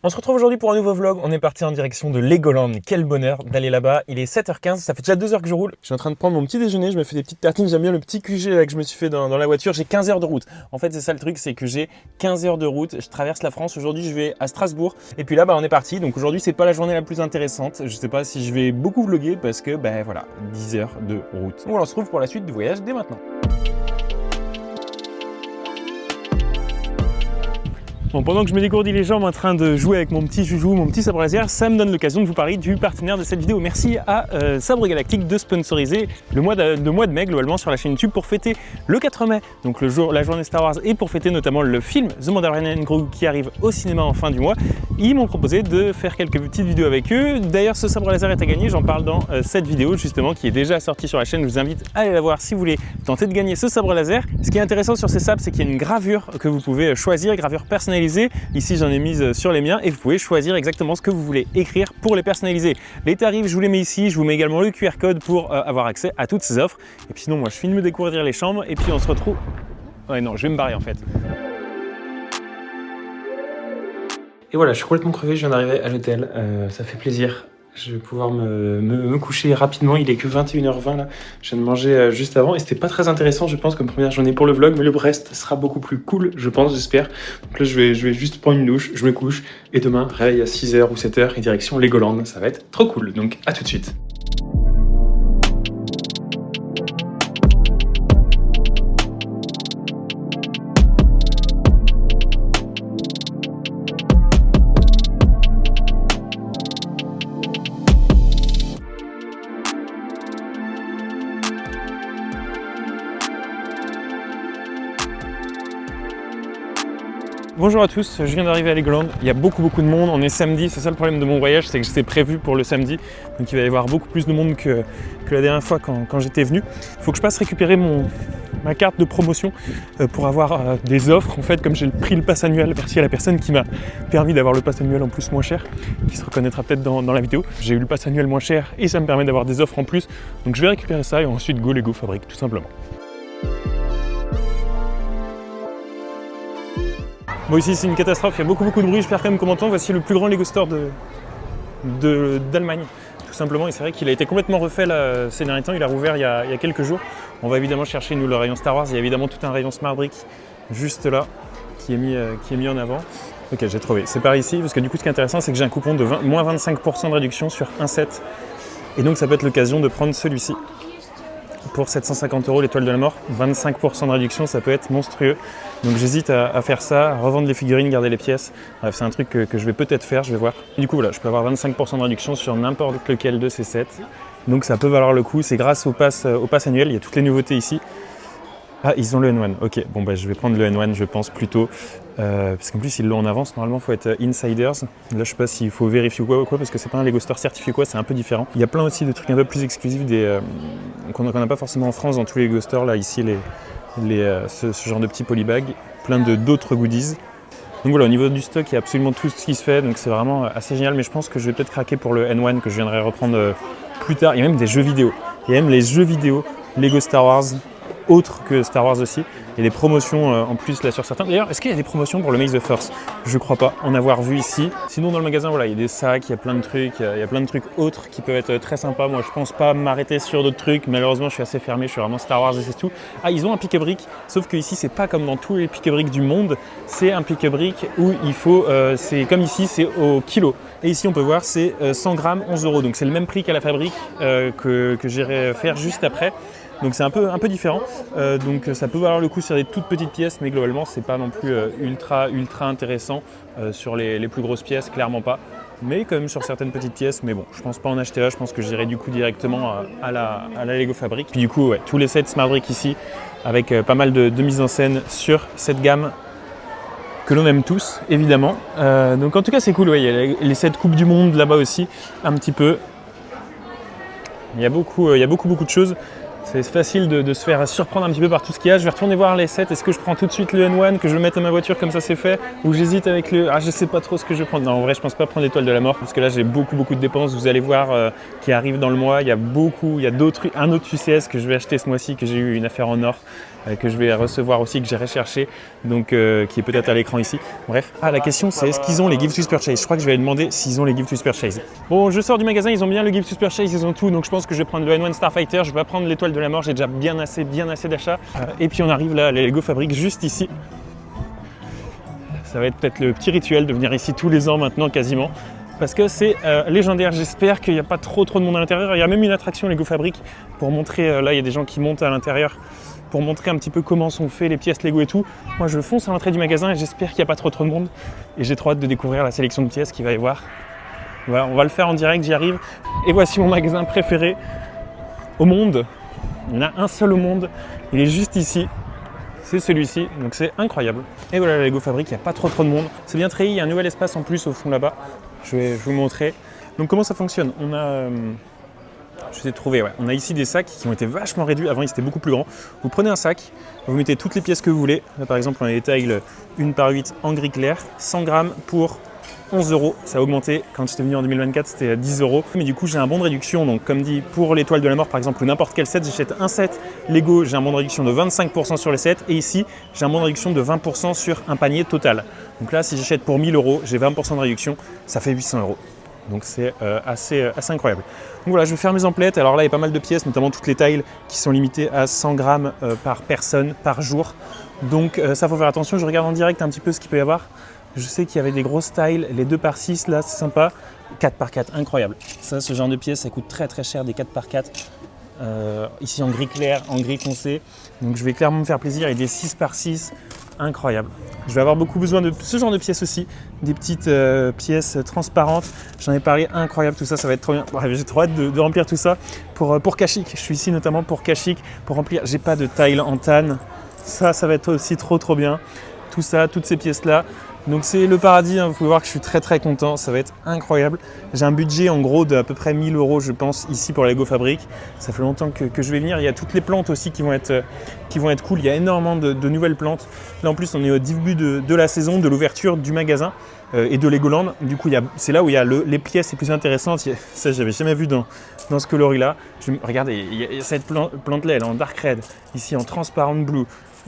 On se retrouve aujourd'hui pour un nouveau vlog. On est parti en direction de Legoland. Quel bonheur d'aller là-bas. Il est 7h15, ça fait déjà 2 heures que je roule. Je suis en train de prendre mon petit déjeuner, je me fais des petites tartines. J'aime bien le petit QG là, que je me suis fait dans la voiture. J'ai 15 heures de route. En fait, c'est ça le truc, c'est que j'ai 15 heures de route. Je traverse la France. Aujourd'hui, je vais à Strasbourg. Et puis là, on est parti. Donc aujourd'hui, c'est pas la journée la plus intéressante. Je sais pas si je vais beaucoup vlogger parce que, voilà, 10 heures de route. Donc on se retrouve pour la suite du voyage dès maintenant. Bon, pendant que je me dégourdis les jambes en train de jouer avec mon petit joujou, mon petit sabre laser, ça me donne l'occasion de vous parler du partenaire de cette vidéo. Merci à Sabre Galactique de sponsoriser le mois de mai globalement sur la chaîne YouTube pour fêter le 4 mai, donc la journée Star Wars, et pour fêter notamment le film The Mandalorian Grogu qui arrive au cinéma en fin du mois. Ils m'ont proposé de faire quelques petites vidéos avec eux. D'ailleurs, ce sabre laser est à gagner, j'en parle dans cette vidéo justement qui est déjà sortie sur la chaîne. Je vous invite à aller la voir si vous voulez tenter de gagner ce sabre laser. Ce qui est intéressant sur ces sabres, c'est qu'il y a une gravure que vous pouvez choisir, gravure personnalisée. Ici, j'en ai mise sur les miens et vous pouvez choisir exactement ce que vous voulez écrire pour les personnaliser. Les tarifs, je vous les mets ici. Je vous mets également le QR code pour avoir accès à toutes ces offres. Et puis sinon, moi, je finis de me découvrir les chambres et puis on se retrouve... Ouais, non, je vais me barrer en fait. Et voilà, je suis complètement crevé, je viens d'arriver à l'hôtel. Ça fait plaisir. Je vais pouvoir me coucher rapidement, il est que 21h20 là, je viens de manger juste avant et c'était pas très intéressant je pense comme première journée pour le vlog, mais le reste sera beaucoup plus cool je pense, j'espère. Donc là je vais juste prendre une douche, je me couche et demain réveil à 6h ou 7h et direction Legoland, ça va être trop cool, donc à tout de suite. Bonjour à tous, je viens d'arriver à Legoland, il y a beaucoup de monde, on est samedi, c'est ça le problème de mon voyage, c'est que c'était prévu pour le samedi, donc il va y avoir beaucoup plus de monde que la dernière fois quand j'étais venu. Il faut que je passe récupérer ma carte de promotion pour avoir des offres, en fait comme j'ai pris le pass annuel, merci à la personne qui m'a permis d'avoir le pass annuel en plus moins cher, qui se reconnaîtra peut-être dans la vidéo. J'ai eu le pass annuel moins cher et ça me permet d'avoir des offres en plus, donc je vais récupérer ça et ensuite go Lego Fabrique tout simplement. Bon ici c'est une catastrophe, il y a beaucoup de bruit, j'espère quand même qu'on m'entend. Voici le plus grand Lego Store d'Allemagne, tout simplement. Et c'est vrai qu'il a été complètement refait là, ces derniers temps, il a rouvert il y a quelques jours. On va évidemment chercher nous le rayon Star Wars, il y a évidemment tout un rayon Smart Brick juste là, qui est mis en avant. Ok, j'ai trouvé, c'est par ici, parce que du coup ce qui est intéressant c'est que j'ai un coupon de moins 25% de réduction sur un set. Et donc ça peut être l'occasion de prendre celui-ci. Pour 750 € l'étoile de la mort, 25% de réduction, ça peut être monstrueux. Donc j'hésite à faire ça, à revendre les figurines, garder les pièces. Bref, c'est un truc que je vais peut-être faire, je vais voir. Et du coup voilà, je peux avoir 25% de réduction sur n'importe lequel de ces sets. Donc ça peut valoir le coup, c'est grâce au pass annuel, il y a toutes les nouveautés ici. Ah, ils ont le N1, ok, bon je vais prendre le N1 je pense plutôt, parce qu'en plus ils l'ont en avance, normalement il faut être insiders. Là je sais pas s'il faut vérifier ou quoi, parce que c'est pas un Lego Store certifié quoi, c'est un peu différent. Il y a plein aussi de trucs un peu plus exclusifs qu'on n'a pas forcément en France dans tous les Lego Store, là ici ce genre de petits polybags, plein d'autres goodies. Donc voilà, au niveau du stock il y a absolument tout ce qui se fait, donc c'est vraiment assez génial, mais je pense que je vais peut-être craquer pour le N1 que je viendrai reprendre plus tard. Il y a même des jeux vidéo, il y a même les jeux vidéo Lego Star Wars, autres que Star Wars aussi. Il y a des promotions en plus là sur certains. D'ailleurs, est-ce qu'il y a des promotions pour le May the Force? Je crois pas en avoir vu ici. Sinon dans le magasin, voilà, il y a des sacs, il y a plein de trucs, il y a plein de trucs autres qui peuvent être très sympas. Moi je pense pas m'arrêter sur d'autres trucs, malheureusement je suis assez fermé, je suis vraiment Star Wars et c'est tout. Ah, ils ont un pique-brique, sauf que ici c'est pas comme dans tous les pique-briques du monde, c'est un pique-brique où il faut, c'est comme ici, c'est au kilo. Et ici on peut voir c'est 100 grammes, 11 €, donc c'est le même prix qu'à la fabrique que j'irai faire juste après. Donc c'est un peu différent, donc ça peut valoir le coup sur des toutes petites pièces, mais globalement c'est pas non plus ultra intéressant sur les plus grosses pièces, clairement pas. Mais quand même sur certaines petites pièces, mais bon, je pense pas en acheter là, je pense que j'irai du coup directement à la Lego Fabrique. Puis du coup, ouais, tous les sets Smart Brick ici, avec pas mal de mise en scène sur cette gamme que l'on aime tous, évidemment. Donc en tout cas c'est cool, ouais, il y a les sets Coupe du Monde là-bas aussi, un petit peu. Il y a beaucoup de choses. C'est facile de se faire surprendre un petit peu par tout ce qu'il y a. Je vais retourner voir les sets. Est-ce que je prends tout de suite le N1, que je le mette à ma voiture comme ça c'est fait? Ou j'hésite avec le... Ah, je sais pas trop ce que je vais prendre. Non, en vrai, je pense pas prendre l'étoile de la mort parce que là, j'ai beaucoup de dépenses. Vous allez voir qui arrivent dans le mois. Il y a un autre UCS que je vais acheter ce mois-ci, que j'ai eu une affaire en or, que je vais recevoir aussi, que j'ai recherché, donc qui est peut-être à l'écran ici. Bref. Ah, la question c'est est-ce qu'ils ont les Gift with Purchase? Je crois que je vais demander s'ils ont les Gift with Purchase. Bon, je sors du magasin, ils ont bien le Gift with Purchase, ils ont tout, donc je pense que je vais prendre le N1 Starfighter. Je vais pas prendre l'étoile de la mort, j'ai déjà bien assez d'achats. Et puis on arrive là, les Lego Fabric juste ici. Ça va être peut-être le petit rituel de venir ici tous les ans maintenant quasiment. Parce que c'est légendaire, j'espère qu'il n'y a pas trop de monde à l'intérieur. Il y a même une attraction Lego Fabric pour montrer, là il y a des gens qui montent à l'intérieur pour montrer un petit peu comment sont faites les pièces Lego et tout. Moi je fonce à l'entrée du magasin et j'espère qu'il n'y a pas trop de monde. Et j'ai trop hâte de découvrir la sélection de pièces qu'il va y avoir. Voilà, on va le faire en direct, j'y arrive. Et voici mon magasin préféré au monde. Il y en a un seul au monde, il est juste ici. C'est celui-ci, donc c'est incroyable. Et voilà, la Lego Fabric, il n'y a pas trop de monde. C'est bien treillis, il y a un nouvel espace en plus au fond là-bas. Je vais vous montrer. Donc comment ça fonctionne? On a, je sais trouver, ouais. On a ici des sacs qui ont été vachement réduits. Avant, ils étaient beaucoup plus grands. Vous prenez un sac, vous mettez toutes les pièces que vous voulez. Là, par exemple, on a des tailles 1/8 en gris clair, 100 grammes pour 11 €. Ça a augmenté. Quand j'étais venu en 2024, c'était à 10 €. Mais du coup, j'ai un bon de réduction. Donc, comme dit, pour l'étoile de la mort, par exemple, ou n'importe quel set, j'achète un set Lego, j'ai un bon de réduction de 25% sur les sets. Et ici, j'ai un bon de réduction de 20% sur un panier total. Donc là, si j'achète pour 1000 €, j'ai 20% de réduction. Ça fait 800 €. Donc c'est assez incroyable. Donc voilà, je vais faire mes emplettes. Alors là, il y a pas mal de pièces, notamment toutes les tailles qui sont limitées à 100 grammes par personne, par jour. Donc ça, il faut faire attention. Je regarde en direct un petit peu ce qu'il peut y avoir. Je sais qu'il y avait des grosses tailles, les 2x6 là, c'est sympa. 4x4, incroyable. Ça, ce genre de pièces, ça coûte très cher, des 4x4. Ici en gris clair, en gris foncé. Donc je vais clairement me faire plaisir. Et des 6x6, incroyable. Je vais avoir beaucoup besoin de ce genre de pièces aussi. Des petites pièces transparentes. J'en ai parlé, incroyable tout ça, ça va être trop bien. Bref, j'ai trop hâte de remplir tout ça pour Kashik. Je suis ici notamment pour Kashik, pour remplir. J'ai pas de tile en tan. Ça va être aussi trop bien. Tout ça, toutes ces pièces-là. Donc c'est le paradis, hein. Vous pouvez voir que je suis très content, ça va être incroyable. J'ai un budget en gros d'à peu près 1000 € je pense ici pour la Lego Fabric. Ça fait longtemps que je vais venir, il y a toutes les plantes aussi qui vont être cool, il y a énormément de nouvelles plantes. Là en plus on est au début de la saison, de l'ouverture du magasin et de Legoland. Du coup c'est là où il y a les pièces les plus intéressantes, ça j'avais jamais vu dans ce coloris-là. Regardez, il y a cette plante-là, elle est en dark red, ici en transparent blue.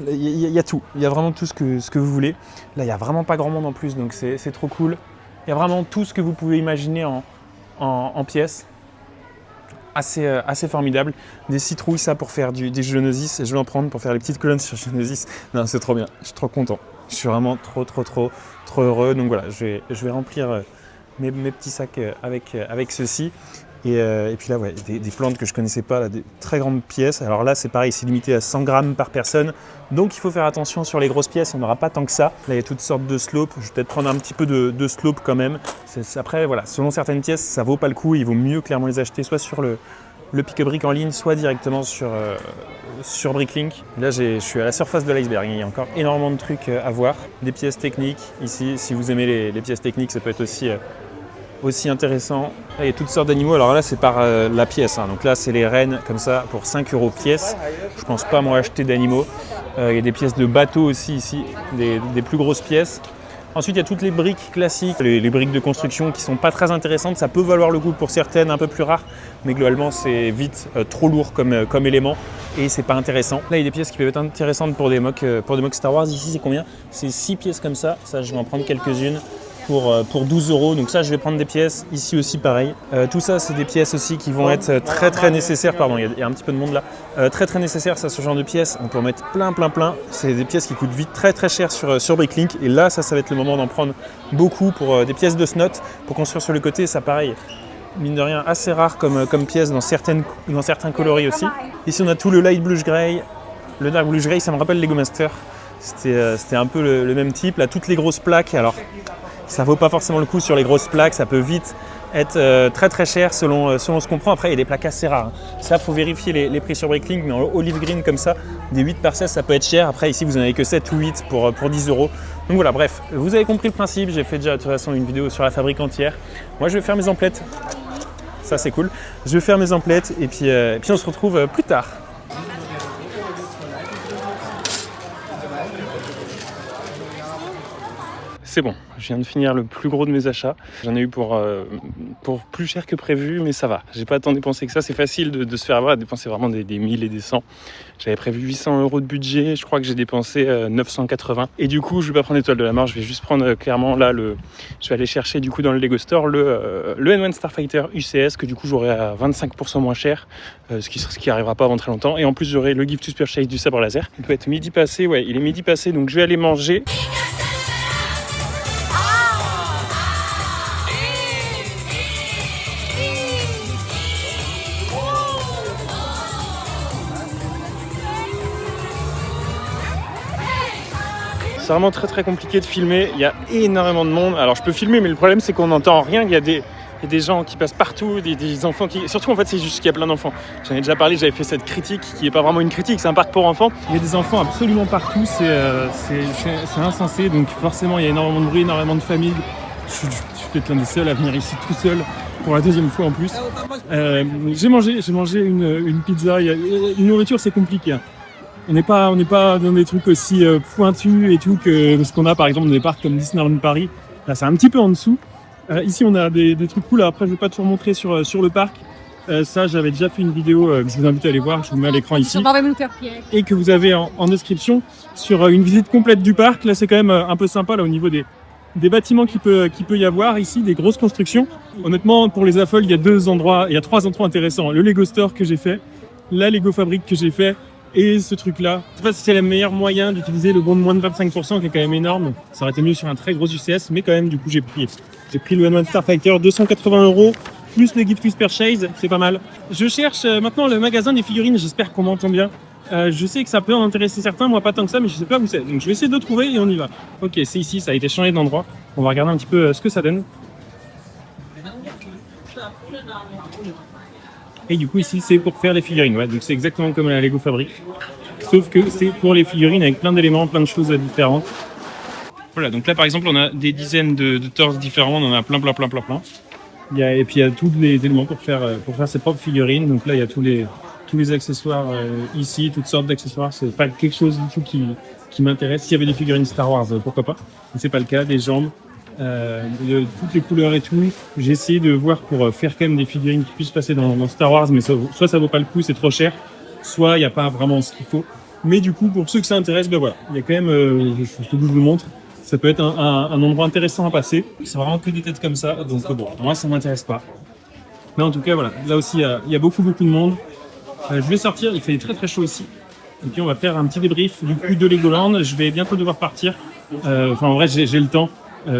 Il y a tout, il y a vraiment tout ce que vous voulez. Là, il n'y a vraiment pas grand monde en plus, donc c'est trop cool. Il y a vraiment tout ce que vous pouvez imaginer en pièces. Assez formidable. Des citrouilles, ça, pour faire des Geonosis. Je vais en prendre pour faire les petites colonnes sur Geonosis. Non, c'est trop bien, je suis trop content. Je suis vraiment trop heureux. Donc voilà, je vais remplir mes petits sacs avec ceci. Et puis là, ouais, des plantes que je ne connaissais pas, là, des très grandes pièces. Alors là, c'est pareil, c'est limité à 100 grammes par personne. Donc il faut faire attention sur les grosses pièces, on n'aura pas tant que ça. Là, il y a toutes sortes de slopes. Je vais peut-être prendre un petit peu de slope quand même. Après, voilà, selon certaines pièces, ça ne vaut pas le coup. Il vaut mieux clairement les acheter soit sur le pick-a-brick en ligne, soit directement sur Bricklink. Là, je suis à la surface de l'iceberg. Il y a encore énormément de trucs à voir. Des pièces techniques ici. Si vous aimez les pièces techniques, ça peut être aussi intéressant. Là, il y a toutes sortes d'animaux. Alors là, c'est par la pièce. Hein. Donc là, c'est les rennes comme ça pour 5 € pièce. Je pense pas moi acheter d'animaux. Il y a des pièces de bateaux aussi ici, des plus grosses pièces. Ensuite, il y a toutes les briques classiques, les briques de construction qui sont pas très intéressantes. Ça peut valoir le coup pour certaines, un peu plus rares, mais globalement, c'est vite trop lourd comme élément et c'est pas intéressant. Là, il y a des pièces qui peuvent être intéressantes pour des mocks Star Wars. Ici, c'est combien? C'est 6 pièces comme ça. Ça, je vais en prendre quelques-unes. Pour 12 €, donc ça je vais prendre des pièces, ici aussi pareil. Tout ça c'est des pièces aussi qui vont être très nécessaires, pardon il y a un petit peu de monde là, très nécessaires, ça ce genre de pièces, on peut en mettre plein, c'est des pièces qui coûtent vite très cher sur Bricklink et là ça va être le moment d'en prendre beaucoup pour des pièces de snot, pour construire sur le côté, ça pareil, mine de rien assez rare comme pièce dans certains coloris aussi. Ici on a tout le light bluish grey, le dark bluish grey, ça me rappelle Lego Master, c'était un peu le même type, là toutes les grosses plaques, alors ça vaut pas forcément le coup sur les grosses plaques, ça peut vite être très cher selon ce qu'on prend. Après, il y a des plaques assez rares. Hein. Ça, il faut vérifier les prix sur Bricklink, mais en olive green comme ça, des 8 par 16, ça peut être cher. Après, ici, vous n'en avez que 7 ou 8 pour 10 €. Donc voilà, bref, vous avez compris le principe. J'ai fait déjà de toute façon une vidéo sur la fabrique entière. Moi, je vais faire mes emplettes. Ça, c'est cool. Je vais faire mes emplettes et puis on se retrouve plus tard. c'est bon. Je viens de finir le plus gros de mes achats. J'en ai eu pour plus cher que prévu, mais ça va. J'ai pas tant dépensé que ça. C'est facile de se faire avoir à dépenser vraiment des 1000 et des 100. J'avais prévu 800 € de budget. Je crois que j'ai dépensé 980. Et du coup, je vais pas prendre l'étoile de la mort. Je vais juste prendre clairement là je vais aller chercher du coup dans le Lego Store le N1 Starfighter UCS que du coup j'aurai à 25% moins cher, ce qui arrivera pas avant très longtemps. Et en plus j'aurai le Gift to Purchase du sabre laser. Il peut être midi passé. Ouais, il est midi passé. Donc je vais aller manger. C'est vraiment très très compliqué de filmer, il y a énormément de monde. Alors je peux filmer mais le problème c'est qu'on n'entend rien, il y a des gens qui passent partout, des enfants qui... Surtout en fait c'est juste qu'il y a plein d'enfants. J'en ai déjà parlé, j'avais fait cette critique qui n'est pas vraiment une critique, c'est un parc pour enfants. Il y a des enfants absolument partout, c'est insensé, donc forcément il y a énormément de bruit, énormément de familles. Je suis peut-être l'un des seuls à venir ici tout seul pour la deuxième fois en plus. J'ai mangé une pizza, une nourriture c'est compliqué. On n'est pas dans des trucs aussi pointus et tout que ce qu'on a par exemple dans des parcs comme Disneyland Paris. Là, c'est un petit peu en dessous. Ici, on a des trucs cool. Après, je ne vais pas tout remontrer sur le parc. Ça, j'avais déjà fait une vidéo que je vous invite à aller voir. Je vous mets à l'écran ici. Et que vous avez en description sur une visite complète du parc. Là, c'est quand même un peu sympa là, au niveau des bâtiments qu'il peut y avoir ici, des grosses constructions. Honnêtement, pour les affoles, il y a 3 endroits intéressants. Le Lego Store que j'ai fait, la Lego Fabric que j'ai fait, et ce truc-là. Je sais pas si c'est le meilleur moyen d'utiliser le bon de moins de 25%, qui est quand même énorme. Ça aurait été mieux sur un très gros UCS, mais quand même, du coup, j'ai pris le N1 Starfighter, 280 €, plus le Gift with Purchase, c'est pas mal. Je cherche maintenant le magasin des figurines, j'espère qu'on m'entend bien. Je sais que ça peut en intéresser certains, moi pas tant que ça, mais je sais pas où c'est. Donc je vais essayer de le trouver et on y va. Ok, c'est ici, ça a été changé d'endroit. On va regarder un petit peu ce que ça donne. Et du coup ici c'est pour faire les figurines, ouais, donc c'est exactement comme la Lego Fabric, sauf que c'est pour les figurines avec plein d'éléments, plein de choses différentes. Voilà, donc là par exemple on a des dizaines de torses différents, on en a plein. Et puis il y a tous les éléments pour faire ses propres figurines, donc là il y a tous les accessoires ici, toutes sortes d'accessoires, c'est pas quelque chose du tout qui m'intéresse. S'il y avait des figurines Star Wars, pourquoi pas, mais c'est pas le cas, des jambes. De toutes les couleurs et tout. J'ai essayé de voir pour faire quand même des figurines qui puissent passer dans Star Wars, mais soit ça vaut pas le coup, c'est trop cher, soit il n'y a pas vraiment ce qu'il faut. Mais du coup, pour ceux que ça intéresse, ben voilà, il y a quand même, je vous le montre, ça peut être un endroit intéressant à passer. C'est vraiment que des têtes comme ça, donc bon, moi ça m'intéresse pas. Mais en tout cas, voilà, là aussi il y a beaucoup de monde. Je vais sortir, il fait très très chaud ici. Et puis on va faire un petit débrief du coup de Legoland. Je vais bientôt devoir partir. En vrai, j'ai le temps.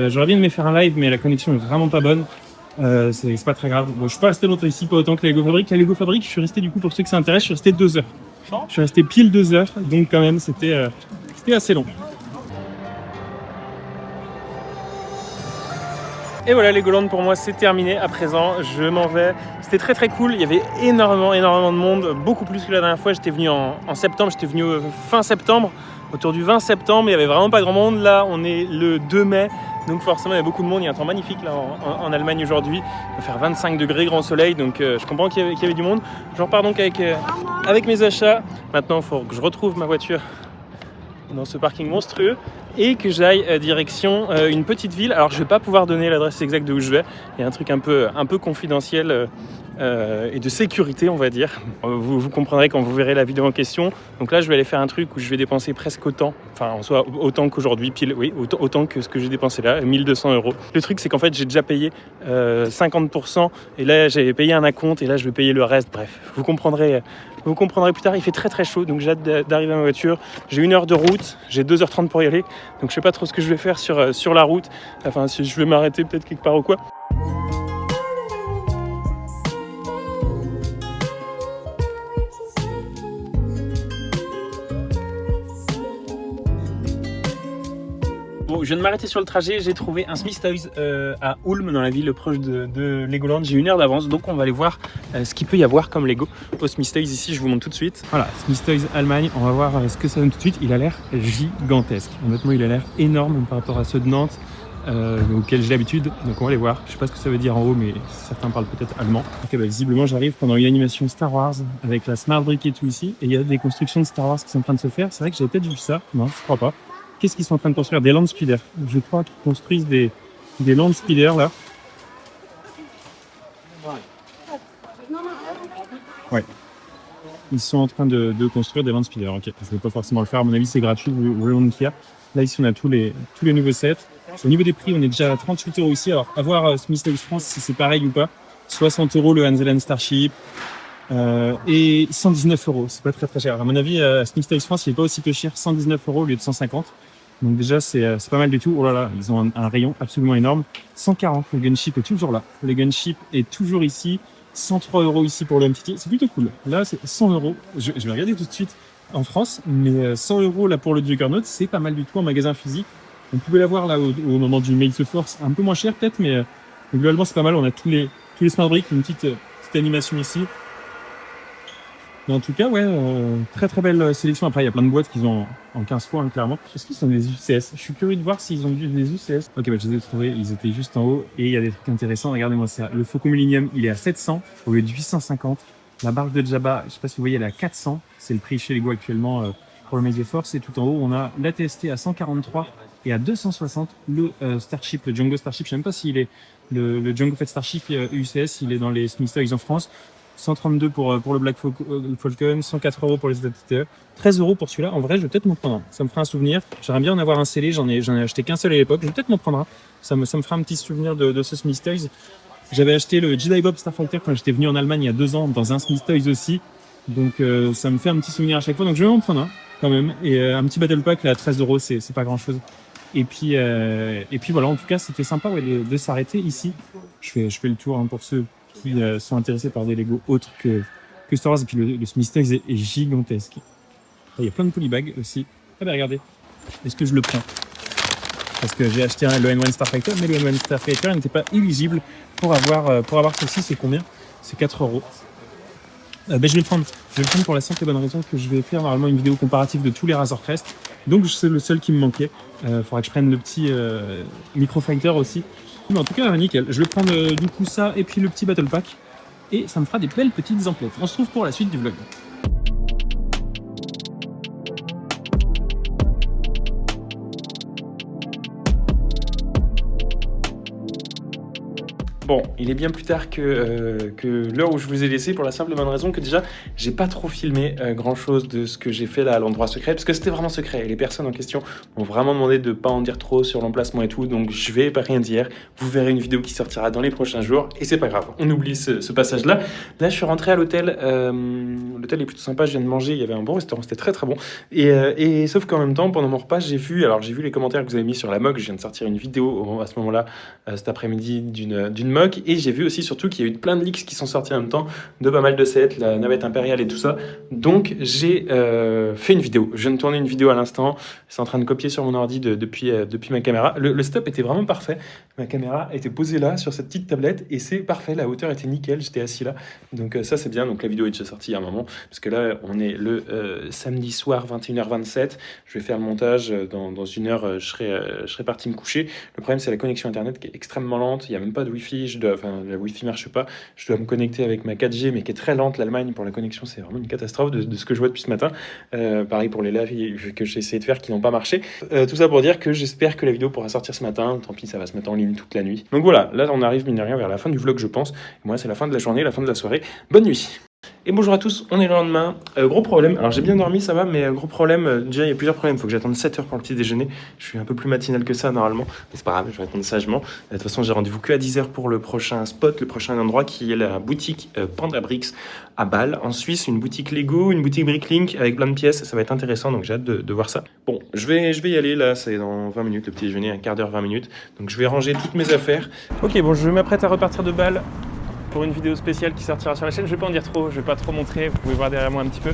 J'aurais bien aimé faire un live, mais la connexion est vraiment pas bonne. C'est pas très grave. Bon, je suis pas resté longtemps ici, pas autant que la Lego Fabric. La Lego Fabric, je suis resté du coup, pour ceux que ça intéresse, je suis resté 2 heures. Je suis resté pile 2 heures, donc quand même, c'était assez long. Et voilà, Legoland pour moi c'est terminé à présent, je m'en vais. C'était très très cool, il y avait énormément de monde, beaucoup plus que la dernière fois. J'étais venu en septembre, j'étais venu fin septembre, autour du 20 septembre, il n'y avait vraiment pas grand monde. Là on est le 2 mai, donc forcément il y a beaucoup de monde, il y a un temps magnifique là en Allemagne aujourd'hui. Il va faire 25 degrés, grand soleil, donc je comprends qu'il y avait du monde. Je repars donc avec mes achats. Maintenant il faut que je retrouve ma voiture dans ce parking monstrueux et que j'aille direction une petite ville. Alors je vais pas pouvoir donner l'adresse exacte de où je vais, il y a un truc un peu confidentiel et de sécurité on va dire. Vous comprendrez quand vous verrez la vidéo en question. Donc là je vais aller faire un truc où je vais dépenser presque autant, enfin en soi autant qu'aujourd'hui, pile, oui, autant que ce que j'ai dépensé là, 1200 €. Le truc c'est qu'en fait j'ai déjà payé 50% et là j'ai payé un acompte et là je vais payer le reste. Bref, vous comprendrez plus tard. Il fait très très chaud, donc j'ai hâte d'arriver à ma voiture. J'ai 1 heure de route, j'ai 2h30 pour y aller, donc je sais pas trop ce que je vais faire sur la route. Enfin, si je vais m'arrêter peut-être quelque part ou quoi. Bon, je viens de m'arrêter sur le trajet, j'ai trouvé un Smith Toys à Ulm, dans la ville proche de Legoland. J'ai 1 heure d'avance, donc on va aller voir ce qu'il peut y avoir comme Lego au Smith Toys ici. Je vous montre tout de suite. Voilà, Smith Toys Allemagne, on va voir ce que ça donne tout de suite. Il a l'air gigantesque. Honnêtement, il a l'air énorme par rapport à ceux de Nantes, auxquels j'ai l'habitude. Donc on va aller voir. Je sais pas ce que ça veut dire en haut, mais certains parlent peut-être allemand. Ok, bah, visiblement, j'arrive pendant une animation Star Wars avec la Smart Brick et tout ici. Et il y a des constructions de Star Wars qui sont en train de se faire. C'est vrai que j'avais peut-être vu ça. Non, je crois pas. qu'est-ce qu'ils sont en train de construire? Des land speeders. Je crois qu'ils construisent des land speeders là. Ouais. Ils sont en train de construire des land speeders. Ok, je ne vais pas forcément le faire. À mon avis, c'est gratuit. Vous voyez Kia. Là, ici, on a tous les nouveaux sets. Au niveau des prix, on est déjà à 38 € ici. Alors, à voir Smith Toys France si c'est pareil ou pas. 60 € le Hans Starship. Et 119 €. C'est pas très très cher. À mon avis, Smith Toys France, il n'est pas aussi peu cher. 119 € au lieu de 150. Donc déjà, c'est pas mal du tout. Oh là là, ils ont un rayon absolument énorme. 140, le Gunship est toujours là. Le Gunship est toujours ici. 103 € ici pour le MTT. C'est plutôt cool. Là, c'est 100 €. Je vais regarder tout de suite en France. Mais 100 € là pour le Juggernaut, c'est pas mal du tout en magasin physique. On pouvait l'avoir là au moment du Make the Force. Un peu moins cher peut-être, mais globalement, c'est pas mal. On a tous les Smart Bricks. Une petite animation ici. Mais en tout cas, ouais, très très belle sélection. Après, il y a plein de boîtes qu'ils ont en 15 fois, hein, clairement. Est-ce qu'ils sont des UCS? Je suis curieux de voir s'ils ont vu des UCS. Ok, bah, je les ai trouvés, ils étaient juste en haut. Et il y a des trucs intéressants. Regardez-moi ça. Le Faucon Millennium, il est à 700 au lieu de 850. La barque de Jabba, je sais pas si vous voyez, elle est à 400. C'est le prix chez Lego actuellement pour le Make the Force. Et tout en haut, on a la TST à 143 et à 260. Le Starship, le Django Starship. Je sais même pas s'il est le Django Fett Starship UCS, il est dans les Smith Toys en France. 132 pour le Black Falcon, 104 € pour les ZTE, 13 € pour celui-là. En vrai, je vais peut-être m'en prendre un. Ça me fera un souvenir. J'aimerais bien en avoir un scellé. J'en ai acheté qu'un seul à l'époque. Je vais peut-être m'en prendre un. Ça me fera un petit souvenir de ce Smith Toys. J'avais acheté le Jedi Bob Starfighter quand j'étais venu en Allemagne il y a 2 ans dans un Smith Toys aussi. Donc ça me fait un petit souvenir à chaque fois. Donc je vais m'en prendre un quand même. Et un petit Battle Pack là à 13 €, c'est pas grand-chose. Et puis voilà. En tout cas, c'était sympa de s'arrêter ici. Je fais le tour pour ceux qui sont intéressés par des Lego autres que Star Wars. Et puis le Smith Toys est gigantesque. Il y a plein de polybags aussi. Ah ben regardez, est-ce que je le prends? Parce que j'ai acheté le N1 Starfighter, mais le N1 Starfighter n'était pas éligible pour avoir ceci. C'est combien? C'est 4 €. Je vais le prendre. Je vais le prendre pour la simple et bonne raison que je vais faire normalement une vidéo comparative de tous les Razor Crest. Donc c'est le seul qui me manquait. Faudra que je prenne le petit Microfighter aussi. Mais en tout cas, nickel. Je vais prendre du coup ça et puis le petit Battle Pack. Et ça me fera des belles petites emplettes. On se retrouve pour la suite du vlog. Bon, il est bien plus tard que l'heure où je vous ai laissé, pour la simple et bonne raison que déjà, j'ai pas trop filmé grand chose de ce que j'ai fait là à l'endroit secret, parce que c'était vraiment secret. Et les personnes en question m'ont vraiment demandé de pas en dire trop sur l'emplacement et tout, donc je vais pas rien dire. Vous verrez une vidéo qui sortira dans les prochains jours, et c'est pas grave, on oublie ce passage-là. Là, je suis rentré à l'hôtel. L'hôtel est plutôt sympa, je viens de manger, il y avait un bon restaurant, c'était très très bon. Et sauf qu'en même temps, pendant mon repas, j'ai vu les commentaires que vous avez mis sur la MOG. Je viens de sortir une vidéo à ce moment-là, cet après-midi, d'une MOG. Et j'ai vu aussi surtout qu'il y a eu plein de leaks qui sont sortis en même temps, de pas mal de sets, la navette impériale et tout ça. Donc j'ai fait une vidéo. Je viens de tourner une vidéo à l'instant. C'est en train de copier sur mon ordi depuis ma caméra. Le setup était vraiment parfait. Ma caméra était posée là sur cette petite tablette et c'est parfait. La hauteur était nickel. J'étais assis là. Donc ça c'est bien. Donc la vidéo est déjà sortie il y a un moment. Parce que là on est le samedi soir 21h27. Je vais faire le montage. Dans une heure je serai parti me coucher. Le problème c'est la connexion internet qui est extrêmement lente. Il n'y a même pas de wifi. La Wi-Fi marche pas. Je dois me connecter avec ma 4G, mais qui est très lente. L'Allemagne, pour la connexion, c'est vraiment une catastrophe de ce que je vois depuis ce matin. Pareil pour les lives que j'ai essayé de faire qui n'ont pas marché. Tout ça pour dire que j'espère que la vidéo pourra sortir ce matin. Tant pis, ça va se mettre en ligne toute la nuit. Donc voilà, là on arrive mine de rien vers la fin du vlog, je pense. Moi, c'est la fin de la journée, la fin de la soirée. Bonne nuit. Et bonjour à tous, on est le lendemain. Gros problème, alors j'ai bien dormi, ça va, mais gros problème, déjà il y a plusieurs problèmes. Il faut que j'attende 7 heures pour le petit déjeuner. Je suis un peu plus matinal que ça normalement, mais c'est pas grave, je vais répondre sagement. De toute façon, j'ai rendez-vous que à 10 heures pour le prochain spot, le prochain endroit qui est la boutique Panda Bricks à Bâle, en Suisse. Une boutique Lego, une boutique Bricklink avec plein de pièces, ça va être intéressant, donc j'ai hâte de voir ça. Bon, je vais y aller là, c'est dans 20 minutes le petit déjeuner, un quart d'heure, 20 minutes. Donc je vais ranger toutes mes affaires. Ok, bon, je m'apprête à repartir de Bâle pour une vidéo spéciale qui sortira sur la chaîne. Je vais pas en dire trop, je vais pas trop montrer, vous pouvez voir derrière moi un petit peu.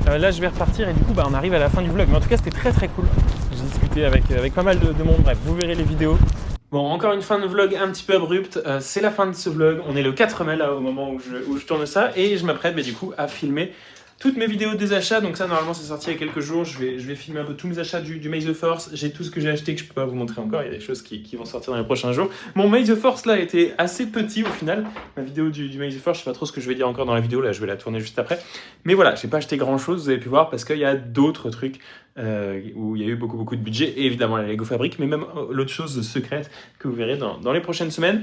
Là je vais repartir et du coup on arrive à la fin du vlog. Mais en tout cas c'était très très cool. J'ai discuté avec pas mal de monde, bref, vous verrez les vidéos. Bon, encore une fin de vlog un petit peu abrupte, c'est la fin de ce vlog. On est le 4 mai là au moment où je tourne ça et je m'apprête du coup à filmer toutes mes vidéos des achats. Donc ça, normalement, c'est sorti il y a quelques jours. Je vais filmer un peu tous mes achats du May the Force. J'ai tout ce que j'ai acheté que je peux pas vous montrer encore. Il y a des choses qui vont sortir dans les prochains jours. Mon May the Force là était assez petit au final. Ma vidéo du May the Force, je sais pas trop ce que je vais dire encore dans la vidéo. Là, je vais la tourner juste après. Mais voilà, j'ai pas acheté grand chose. Vous avez pu voir parce qu'il y a d'autres trucs où il y a eu beaucoup de budget. Et évidemment la Lego Fabric, mais même l'autre chose secrète que vous verrez dans les prochaines semaines.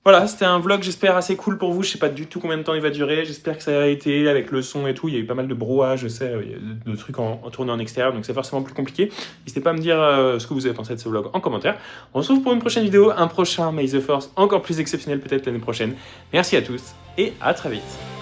Voilà, c'était un vlog, j'espère, assez cool pour vous. Je sais pas du tout combien de temps il va durer. J'espère que ça a été avec le son et tout. Il y a eu pas mal de brouhaha, je sais, il y a de trucs en tournée en extérieur, donc c'est forcément plus compliqué. N'hésitez pas à me dire ce que vous avez pensé de ce vlog en commentaire. On se retrouve pour une prochaine vidéo, un prochain May the Force encore plus exceptionnel peut-être l'année prochaine. Merci à tous et à très vite.